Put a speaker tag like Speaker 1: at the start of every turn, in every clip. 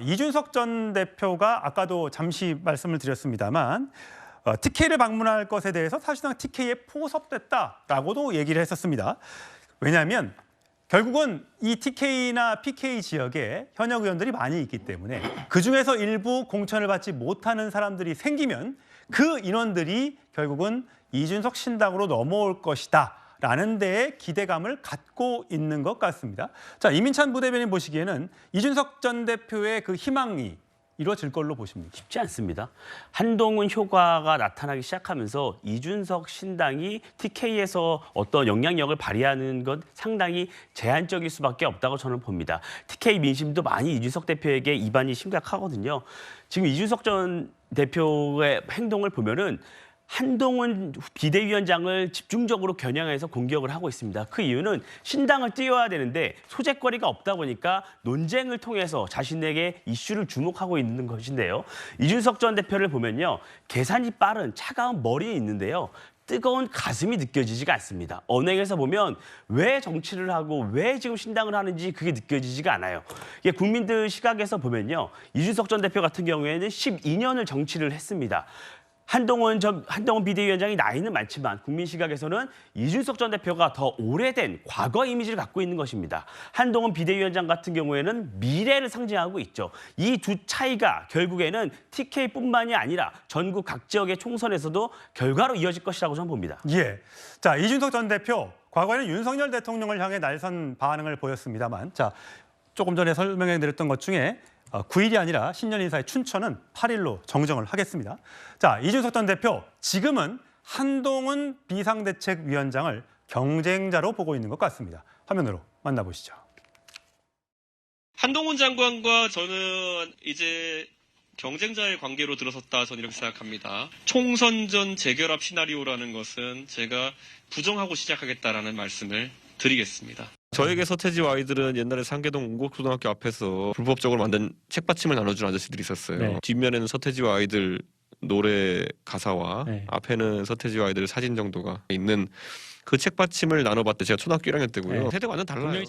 Speaker 1: 이준석 전 대표가 아까도 잠시 말씀을 드렸습니다만 TK를 방문할 것에 대해서 사실상 TK에 포섭됐다라고도 얘기를 했었습니다. 왜냐하면 결국은 이 TK나 PK 지역에 현역 의원들이 많이 있기 때문에 그중에서 일부 공천을 받지 못하는 사람들이 생기면 그 인원들이 결국은 이준석 신당으로 넘어올 것이다. 라는 데에 기대감을 갖고 있는 것 같습니다. 자, 이민찬 부대변인 보시기에는 이준석 전 대표의 그 희망이 이루어질 걸로 보십니까?
Speaker 2: 쉽지 않습니다. 한동훈 효과가 나타나기 시작하면서 이준석 신당이 TK에서 어떤 영향력을 발휘하는 건 상당히 제한적일 수밖에 없다고 저는 봅니다. TK 민심도 많이 이준석 대표에게 이반이 심각하거든요. 지금 이준석 전 대표의 행동을 보면은 한동훈 비대위원장을 집중적으로 겨냥해서 공격을 하고 있습니다. 그 이유는 신당을 띄워야 되는데 소재거리가 없다 보니까 논쟁을 통해서 자신에게 이슈를 주목하고 있는 것인데요. 이준석 전 대표를 보면요. 계산이 빠른 차가운 머리에 있는데요. 뜨거운 가슴이 느껴지지가 않습니다. 언행에서 보면 왜 정치를 하고 왜 지금 신당을 하는지 그게 느껴지지가 않아요. 이게 국민들 시각에서 보면요. 이준석 전 대표 같은 경우에는 12년을 정치를 했습니다. 한동훈 비대위원장이 나이는 많지만 국민 시각에서는 이준석 전 대표가 더 오래된 과거 이미지를 갖고 있는 것입니다. 한동훈 비대위원장 같은 경우에는 미래를 상징하고 있죠. 이 두 차이가 결국에는 TK뿐만이 아니라 전국 각 지역의 총선에서도 결과로 이어질 것이라고 저는 봅니다.
Speaker 1: 예. 자, 이준석 전 대표 과거에는 윤석열 대통령을 향해 날선 반응을 보였습니다만, 자, 조금 전에 설명해 드렸던 것 중에 9일이 아니라 신년 인사의 춘천은 8일로 정정을 하겠습니다. 자, 이준석 전 대표 지금은 한동훈 비상대책위원장을 경쟁자로 보고 있는 것 같습니다. 화면으로 만나보시죠.
Speaker 3: 한동훈 장관과 저는 이제 경쟁자의 관계로 들어섰다, 저는 이렇게 생각합니다. 총선 전 재결합 시나리오라는 것은 제가 부정하고 시작하겠다라는 말씀을 드리겠습니다.
Speaker 4: 저에게 서태지와 아이들은 옛날에 상계동 웅곡초등학교 앞에서 불법적으로 만든 책받침을 나눠준 아저씨들이 있었어요.
Speaker 5: 네.
Speaker 4: 뒷면에는 서태지와 아이들 노래 가사와
Speaker 5: 네.
Speaker 4: 앞에는 서태지와 아이들 사진 정도가 있는 그 책받침을 나눠봤대. 제가 초등학교 1학년 때고요.
Speaker 5: 네.
Speaker 4: 세대가 완전 달라요.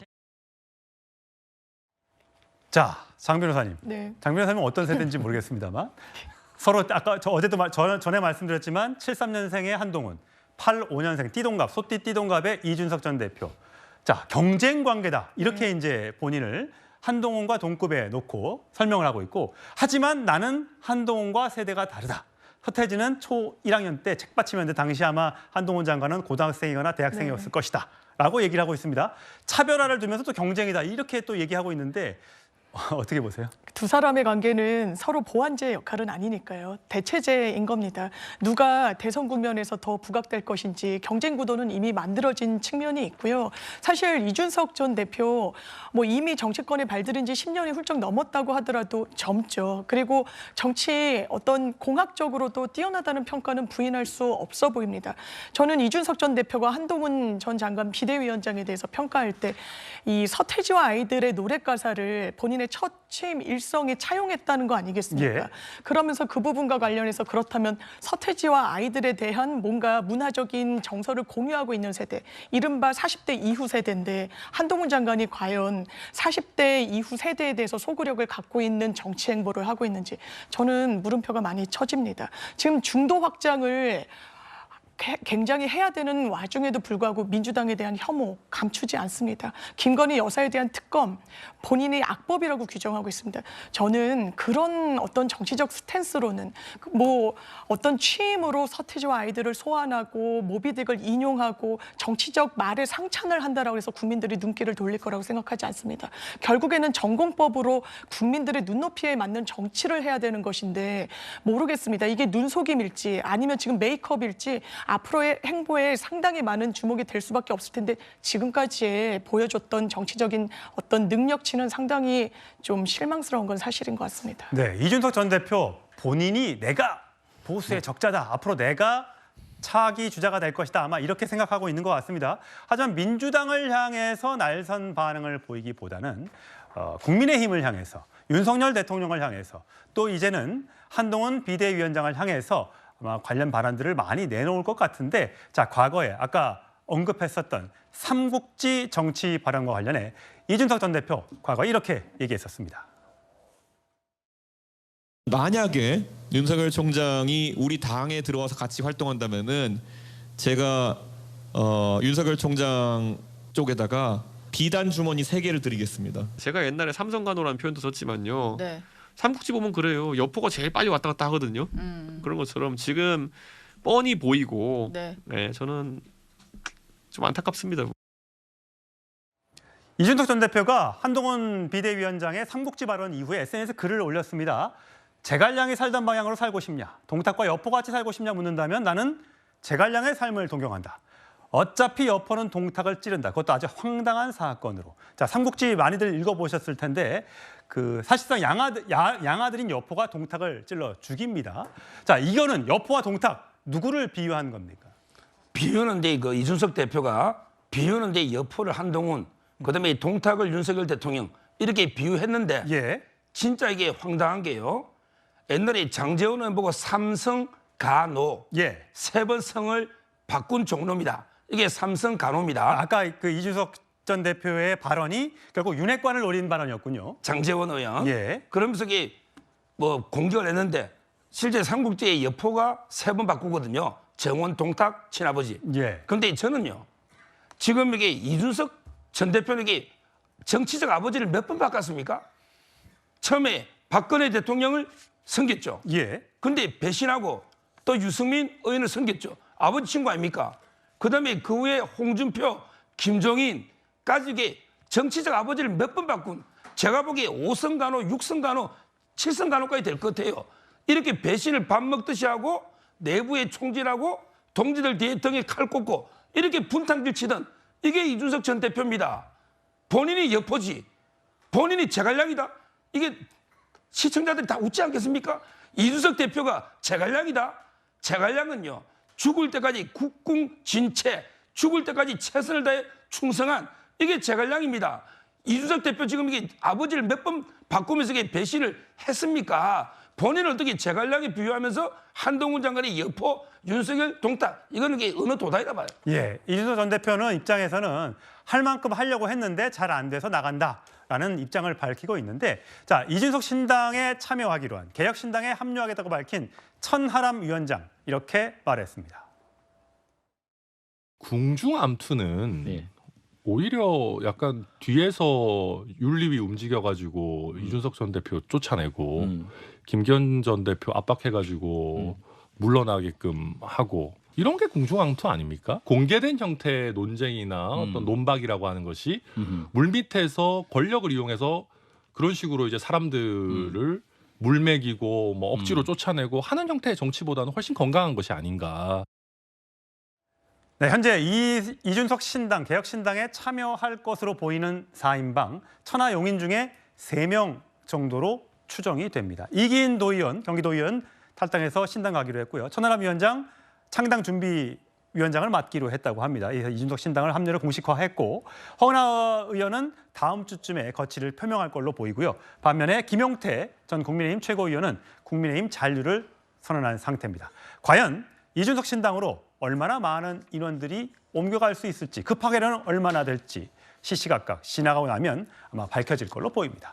Speaker 1: 자, 장 변호사님.
Speaker 6: 네.
Speaker 1: 장 변호사님은 어떤 세대인지 모르겠습니다만 서로 아까 어제도 전에 말씀드렸지만 73년생의 한동훈, 85년생 띠동갑, 소띠 띠동갑의 이준석 전 대표. 자, 경쟁 관계다. 이렇게 이제 본인을 한동훈과 동급에 놓고 설명을 하고 있고, 하지만 나는 한동훈과 세대가 다르다. 서태지는 초 1학년 때 책받침했는데 당시 아마 한동훈 장관은 고등학생이거나 대학생이었을 것이다. 라고 얘기를 하고 있습니다. 차별화를 두면서 또 경쟁이다. 이렇게 또 얘기하고 있는데 어떻게 보세요?
Speaker 6: 두 사람의 관계는 서로 보완제 역할은 아니니까요. 대체제인 겁니다. 누가 대선 국면에서 더 부각될 것인지 경쟁 구도는 이미 만들어진 측면이 있고요. 사실 이준석 전 대표 이미 정치권에 발들인 지 10년이 훌쩍 넘었다고 하더라도 젊죠. 그리고 정치 어떤 공학적으로도 뛰어나다는 평가는 부인할 수 없어 보입니다. 저는 이준석 전 대표가 한동훈 전 장관 비대위원장에 대해서 평가할 때 이 서태지와 아이들의 노래 가사를 본인의 첫 취임 일성에 차용했다는 거 아니겠습니까?
Speaker 1: 예.
Speaker 6: 그러면서 그 부분과 관련해서 그렇다면 서태지와 아이들에 대한 뭔가 문화적인 정서를 공유하고 있는 세대, 이른바 40대 이후 세대인데 한동훈 장관이 과연 40대 이후 세대에 대해서 소구력을 갖고 있는 정치 행보를 하고 있는지 저는 물음표가 많이 쳐집니다. 지금 중도 확장을 굉장히 해야 되는 와중에도 불구하고 민주당에 대한 혐오 감추지 않습니다. 김건희 여사에 대한 특검 본인이 악법이라고 규정하고 있습니다. 저는 그런 어떤 정치적 스탠스로는 어떤 취임으로 서태지와 아이들을 소환하고 모비딕을 인용하고 정치적 말에 상찬을 한다라고 해서 국민들이 눈길을 돌릴 거라고 생각하지 않습니다. 결국에는 전공법으로 국민들의 눈높이에 맞는 정치를 해야 되는 것인데 모르겠습니다. 이게 눈속임일지 아니면 지금 메이크업일지 앞으로의 행보에 상당히 많은 주목이 될 수밖에 없을 텐데 지금까지의 보여줬던 정치적인 어떤 능력치는 상당히 좀 실망스러운 건 사실인 것 같습니다.
Speaker 1: 네, 이준석 전 대표 본인이 내가 보수의 적자다. 앞으로 내가 차기 주자가 될 것이다. 아마 이렇게 생각하고 있는 것 같습니다. 하지만 민주당을 향해서 날선 반응을 보이기보다는 국민의힘을 향해서 윤석열 대통령을 향해서 또 이제는 한동훈 비대위원장을 향해서 아마 관련 발언들을 많이 내놓을 것 같은데, 자, 과거에 아까 언급했었던 삼국지 정치 발언과 관련해 이준석 전 대표 과거에 이렇게 얘기했었습니다.
Speaker 5: 만약에 윤석열 총장이 우리 당에 들어와서 같이 활동한다면은 제가 윤석열 총장 쪽에다가 비단 주머니 3개를 드리겠습니다.
Speaker 4: 제가 옛날에 삼성간호라는 표현도 썼지만요.
Speaker 7: 네.
Speaker 4: 삼국지 보면 그래요. 여포가 제일 빨리 왔다 갔다 하거든요. 그런 것처럼 지금 뻔히 보이고
Speaker 7: 네.
Speaker 4: 네, 저는 좀 안타깝습니다.
Speaker 1: 이준석 전 대표가 한동훈 비대위원장의 삼국지 발언 이후에 SNS 글을 올렸습니다. 제갈량이 살던 방향으로 살고 싶냐, 동탁과 여포같이 살고 싶냐 묻는다면 나는 제갈량의 삶을 동경한다. 어차피 여포는 동탁을 찌른다. 그것도 아주 황당한 사건으로. 자, 삼국지 많이들 읽어보셨을 텐데 사실상 양아들인 여포가 동탁을 찔러 죽입니다. 자, 이거는 여포와 동탁 누구를 비유한 겁니까?
Speaker 8: 비유는데 이준석 대표가 비유는데 여포를 한동훈, 그다음에 동탁을 윤석열 대통령 이렇게 비유했는데
Speaker 1: 예.
Speaker 8: 진짜 이게 황당한 게요. 옛날에 장제원 의원 보고 삼성 간호
Speaker 1: 예.
Speaker 8: 3번 성을 바꾼 종로입니다. 이게 삼성 간호입니다.
Speaker 1: 아까 이준석 전 대표의 발언이 결국 윤핵관을 노린 발언이었군요.
Speaker 8: 장제원 의원.
Speaker 1: 예.
Speaker 8: 그러면서 이게 공격을 했는데 실제 삼국지의 여포가 3번 바꾸거든요. 정원, 동탁, 친아버지.
Speaker 1: 예.
Speaker 8: 그런데 저는요. 지금 이게 이준석 전 대표는 이게 정치적 아버지를 몇 번 바꿨습니까? 처음에 박근혜 대통령을 섬겼죠.
Speaker 1: 예.
Speaker 8: 근데 배신하고 또 유승민 의원을 섬겼죠. 아버지 친구 아닙니까? 그다음에 그 후에 홍준표, 김종인까지 이게 정치적 아버지를 몇 번 바꾼 제가 보기에 5선 간호, 6선 간호, 7선 간호까지 될 것 같아요. 이렇게 배신을 밥 먹듯이 하고 내부에 총질하고 동지들 뒤에 등에 칼 꽂고 이렇게 분탕질 치던 이게 이준석 전 대표입니다. 본인이 여포지. 본인이 제갈량이다. 이게 시청자들이 다 웃지 않겠습니까? 이준석 대표가 제갈량이다. 제갈량은요. 죽을 때까지 국궁진체, 죽을 때까지 최선을 다해 충성한 이게 제갈량입니다. 이준석 대표 지금 이게 아버지를 몇 번 바꾸면서 이게 배신을 했습니까? 본인을 어떻게 제갈량에 비유하면서 한동훈 장관의 여포, 윤석열, 동탁 이거는 이게 어느 도다이라 봐요.
Speaker 1: 예. 이준석 전 대표는 입장에서는 할 만큼 하려고 했는데 잘 안 돼서 나간다라는 입장을 밝히고 있는데 자, 이준석 신당에 참여하기로 한 개혁신당에 합류하겠다고 밝힌 천하람 위원장 이렇게 말했습니다.
Speaker 9: 궁중암투는 오히려 약간 뒤에서 윤리위 움직여가지고 이준석 전 대표 쫓아내고 김기현 전 대표 압박해가지고 물러나게끔 하고 이런 게 궁중암투 아닙니까? 공개된 형태의 논쟁이나 어떤 논박이라고 하는 것이 물밑에서 권력을 이용해서 그런 식으로 이제 사람들을 물먹이고 뭐 억지로 쫓아내고 하는 형태의 정치보다는 훨씬 건강한 것이 아닌가.
Speaker 1: 네, 현재 이준석 신당, 개혁신당에 참여할 것으로 보이는 4인방 천하용인 중에 3명 정도로 추정이 됩니다. 이기인 도의원, 경기도의원 탈당해서 신당 가기로 했고요. 천하람 위원장 창당 준비위원장을 맡기로 했다고 합니다. 이준석 신당을 합류를 공식화했고 허은하 의원은 다음 주쯤에 거취를 표명할 걸로 보이고요. 반면에 김용태 전 국민의힘 최고위원은 국민의힘 잔류를 선언한 상태입니다. 과연 이준석 신당으로 얼마나 많은 인원들이 옮겨갈 수 있을지, 그 파괴는 얼마나 될지 시시각각 지나가고 나면 아마 밝혀질 걸로 보입니다.